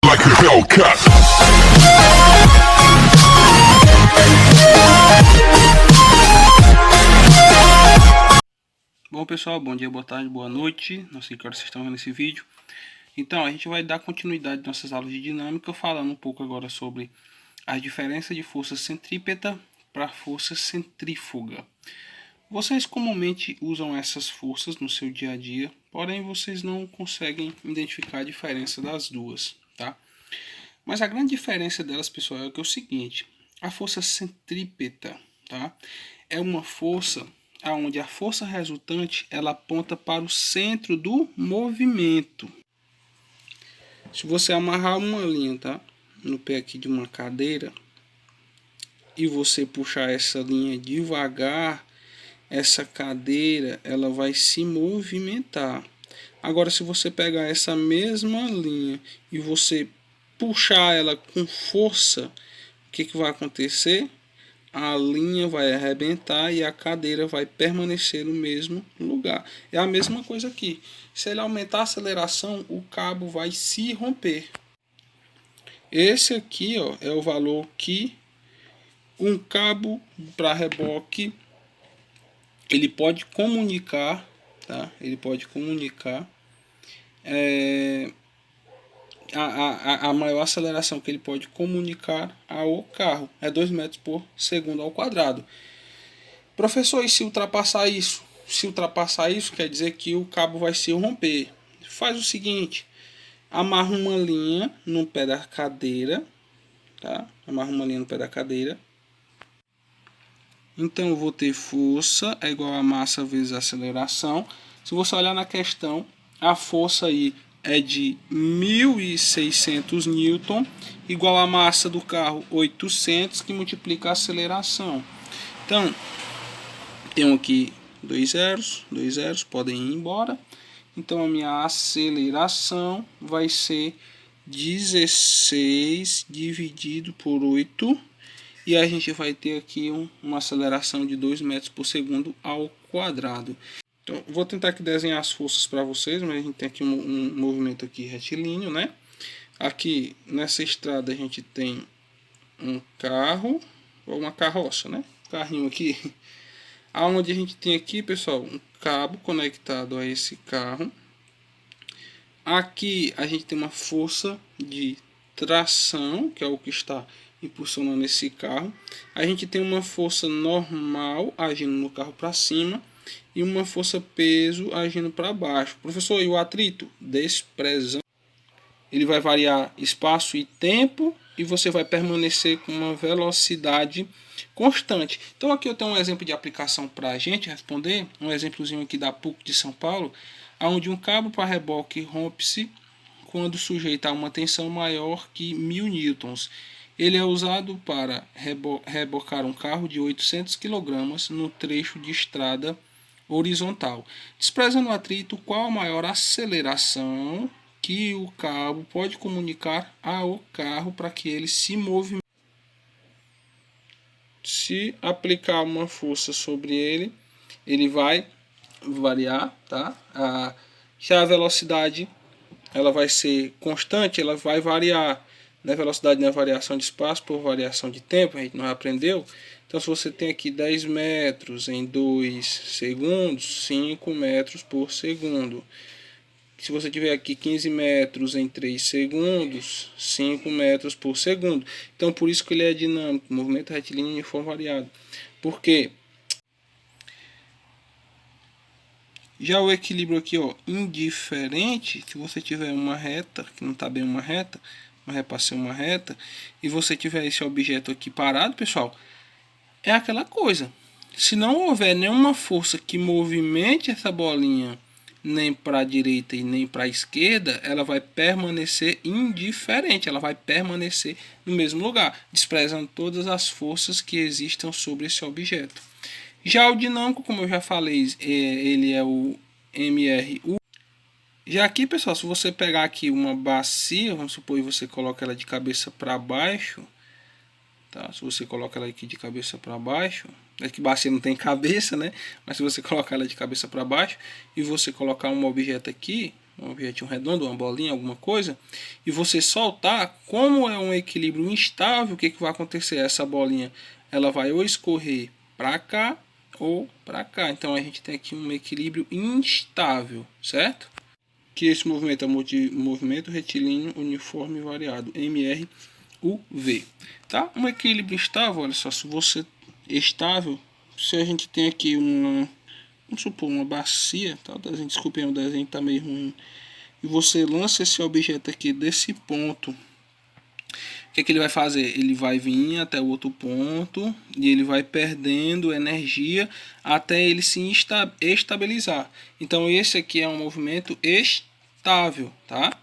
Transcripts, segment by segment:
like a Hellcat. Bom pessoal, bom dia, boa tarde, boa noite. Não sei que hora vocês estão vendo esse vídeo. Então a gente vai dar continuidade às nossas aulas de dinâmica, falando um pouco agora sobre a diferença de força centrípeta para força centrífuga. Vocês comumente usam essas forças no seu dia a dia, porém vocês não conseguem identificar a diferença das duas, tá? Mas a grande diferença delas, pessoal, é o seguinte: a força centrípeta, tá? É uma força onde a força resultante ela aponta para o centro do movimento. Se você amarrar uma linha, tá, no pé aqui de uma cadeira e você puxar essa linha devagar, essa cadeira ela vai se movimentar. Agora, se você pegar essa mesma linha e você puxar ela com força, o que vai acontecer? A linha vai arrebentar e a cadeira vai permanecer no mesmo lugar. É a mesma coisa aqui. Se ele aumentar a aceleração, o cabo vai se romper. Esse aqui, ó, é o valor que um cabo para reboque ele pode comunicar, tá? Ele pode comunicar a maior aceleração que ele pode comunicar ao carro é 2 metros por segundo ao quadrado. Professor, e se ultrapassar isso? Se ultrapassar isso, quer dizer que o cabo vai se romper. Faz o seguinte: amarra uma linha no pé da cadeira, tá? Amarra uma linha no pé da cadeira. Então eu vou ter força é igual a massa vezes a aceleração. Se você olhar na questão, a força aí é de 1.600 newton, igual a massa do carro 800, que multiplica a aceleração. Então, tenho aqui dois zeros, podem ir embora. Então a minha aceleração vai ser 16 dividido por 8. E a gente vai ter aqui uma aceleração de 2 metros por segundo ao quadrado. Então, vou tentar aqui desenhar as forças para vocês, mas a gente tem aqui um movimento aqui retilíneo, né? Aqui nessa estrada a gente tem um carro, ou uma carroça, né? Carrinho aqui. Aonde a gente tem aqui, pessoal, um cabo conectado a esse carro. Aqui a gente tem uma força de tração, que é o que está impulsionando esse carro. A gente tem uma força normal agindo no carro para cima e uma força peso agindo para baixo. Professor, e o atrito? Desprezando. Ele vai variar espaço e tempo e você vai permanecer com uma velocidade constante. Então aqui eu tenho um exemplo de aplicação para a gente responder, um exemplozinho aqui da PUC de São Paulo, onde um cabo para reboque rompe-se quando sujeito a uma tensão maior que 1000 newtons. Ele é usado para rebocar um carro de 800 kg no trecho de estrada horizontal. Desprezando o atrito, qual a maior aceleração que o cabo pode comunicar ao carro para que ele se movimente? Se aplicar uma força sobre ele, ele vai variar, tá? Já a velocidade ela vai ser constante, ela vai variar. Na velocidade na variação de espaço por variação de tempo, a gente não aprendeu. Então, se você tem aqui 10 metros em 2 segundos, 5 metros por segundo. Se você tiver aqui 15 metros em 3 segundos, 5 metros por segundo. Então, por isso que ele é dinâmico, movimento retilíneo uniforme variado. Por quê? Já o equilíbrio aqui, ó, indiferente, se você tiver uma reta, que não está bem uma reta, mas é para ser uma reta, e você tiver esse objeto aqui parado, pessoal, é aquela coisa. Se não houver nenhuma força que movimente essa bolinha nem para a direita e nem para a esquerda, ela vai permanecer indiferente, ela vai permanecer no mesmo lugar, desprezando todas as forças que existam sobre esse objeto. Já o dinâmico, como eu já falei, ele é o MRU. Já aqui, pessoal, se você pegar aqui uma bacia, vamos supor que você coloca ela de cabeça para baixo, tá? Se você coloca ela aqui de cabeça para baixo, é que bacia não tem cabeça, né? Mas se você colocar ela de cabeça para baixo e você colocar um objeto aqui, um objetinho redondo, uma bolinha, alguma coisa, e você soltar, como é um equilíbrio instável, o que vai acontecer? Essa bolinha ela vai ou escorrer para cá ou para cá. Então a gente tem aqui um equilíbrio instável, certo? Que esse movimento é movimento retilíneo uniforme variado, MRUV. Tá? Um equilíbrio instável, olha só, se você estável, se a gente tem aqui uma, vamos supor, uma bacia, tá? Desculpem, o desenho está meio ruim, e você lança esse objeto aqui desse ponto, o que é que ele vai fazer? Ele vai vir até o outro ponto e ele vai perdendo energia até ele se estabilizar. Então esse aqui é um movimento estável, tá?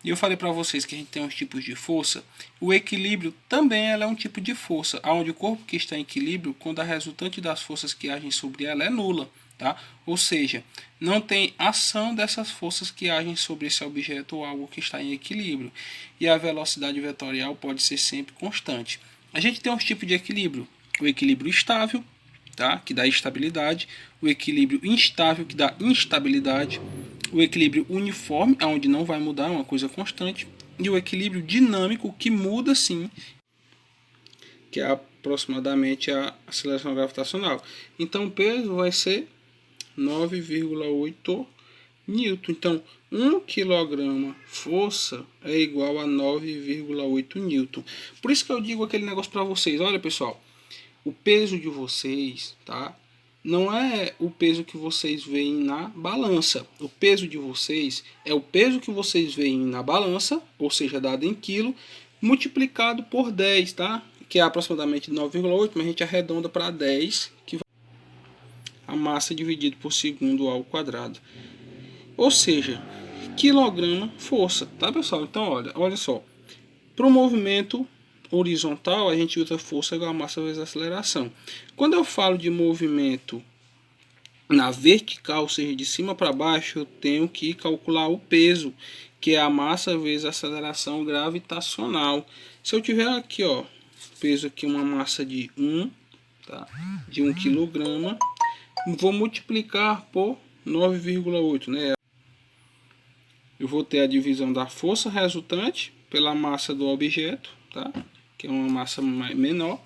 E eu falei para vocês que a gente tem uns tipos de força. O equilíbrio também ela é um tipo de força, onde o corpo que está em equilíbrio, quando a resultante das forças que agem sobre ela é nula, tá? Ou seja, não tem ação dessas forças que agem sobre esse objeto ou algo que está em equilíbrio. E a velocidade vetorial pode ser sempre constante. A gente tem uns tipos de equilíbrio. O equilíbrio estável, tá? Que dá estabilidade. O equilíbrio instável, que dá instabilidade. O equilíbrio uniforme, onde não vai mudar, é uma coisa constante, e o equilíbrio dinâmico, que muda sim, que é aproximadamente a aceleração gravitacional. Então o peso vai ser 9,8 newton. Então 1 kg força é igual a 9,8 newton. Por isso que eu digo aquele negócio para vocês, olha pessoal, o peso de vocês, tá? Não é o peso que vocês veem na balança. O peso de vocês é o peso que vocês veem na balança, ou seja, dado em quilo, multiplicado por 10, tá? Que é aproximadamente 9,8, mas a gente arredonda para 10, que vai a massa dividido por segundo ao quadrado. Ou seja, quilograma força, tá pessoal? Então olha só, para o movimento horizontal a gente usa força igual a massa vezes a aceleração. Quando eu falo de movimento na vertical, ou seja, de cima para baixo, eu tenho que calcular o peso, que é a massa vezes a aceleração gravitacional. Se eu tiver aqui, ó, peso aqui uma massa de 1, tá? De 1 kg, vou multiplicar por 9,8, né? Eu vou ter a divisão da força resultante pela massa do objeto, tá? Que é uma massa menor.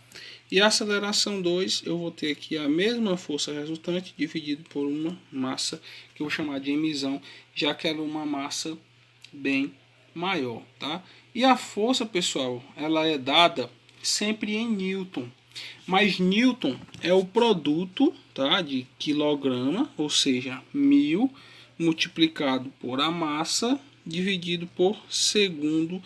E a aceleração 2, eu vou ter aqui a mesma força resultante dividido por uma massa que eu vou chamar de emissão, já que ela é uma massa bem maior, tá? E a força, pessoal, ela é dada sempre em Newton. Mas Newton é o produto, tá, de quilograma, ou seja, 1000 multiplicado por a massa dividido por segundo.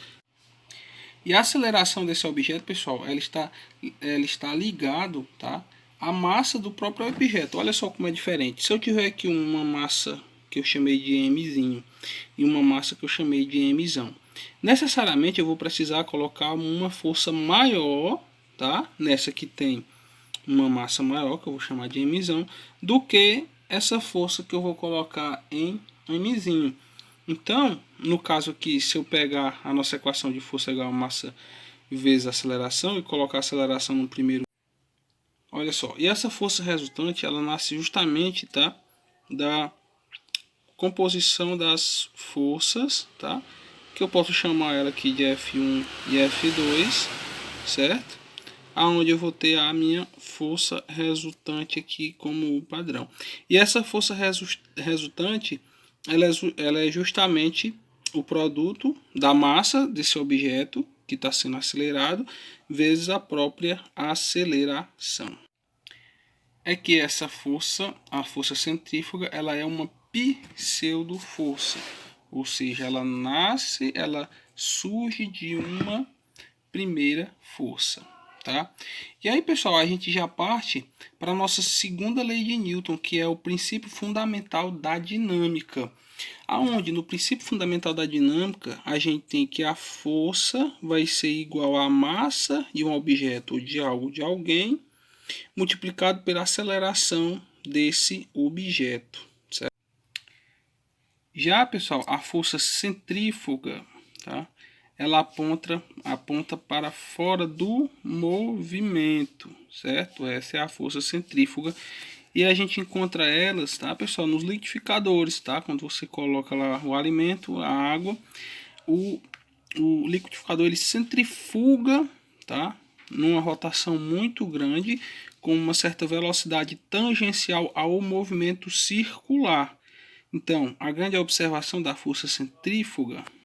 E a aceleração desse objeto, pessoal, ela está ligado, tá, à massa do próprio objeto. Olha só como é diferente. Se eu tiver aqui uma massa que eu chamei de mzinho e uma massa que eu chamei de mzão, necessariamente eu vou precisar colocar uma força maior, tá, nessa que tem uma massa maior, que eu vou chamar de mzão, do que essa força que eu vou colocar em mzinho. Então, no caso aqui, se eu pegar a nossa equação de força igual a massa vezes aceleração e colocar a aceleração no primeiro, olha só, e essa força resultante, ela nasce justamente, tá, da composição das forças, tá, que eu posso chamar ela aqui de F1 e F2, certo? Aonde eu vou ter a minha força resultante aqui como padrão. E essa força resultante, ela é justamente o produto da massa desse objeto que está sendo acelerado vezes a própria aceleração. É que essa força, a força centrífuga, ela é uma pseudo-força, ou seja, ela surge de uma primeira força. Tá? E aí, pessoal, a gente já parte para a nossa segunda lei de Newton, que é o princípio fundamental da dinâmica. Aonde no princípio fundamental da dinâmica, a gente tem que a força vai ser igual à massa de um objeto ou de algo de alguém, multiplicado pela aceleração desse objeto. Certo? Já, pessoal, a força centrífuga, tá? Ela aponta para fora do movimento, certo? Essa é a força centrífuga. E a gente encontra elas, tá, pessoal, nos liquidificadores, tá? Quando você coloca lá o alimento, a água, o liquidificador ele centrifuga, tá? Numa rotação muito grande, com uma certa velocidade tangencial ao movimento circular. Então, a grande observação da força centrífuga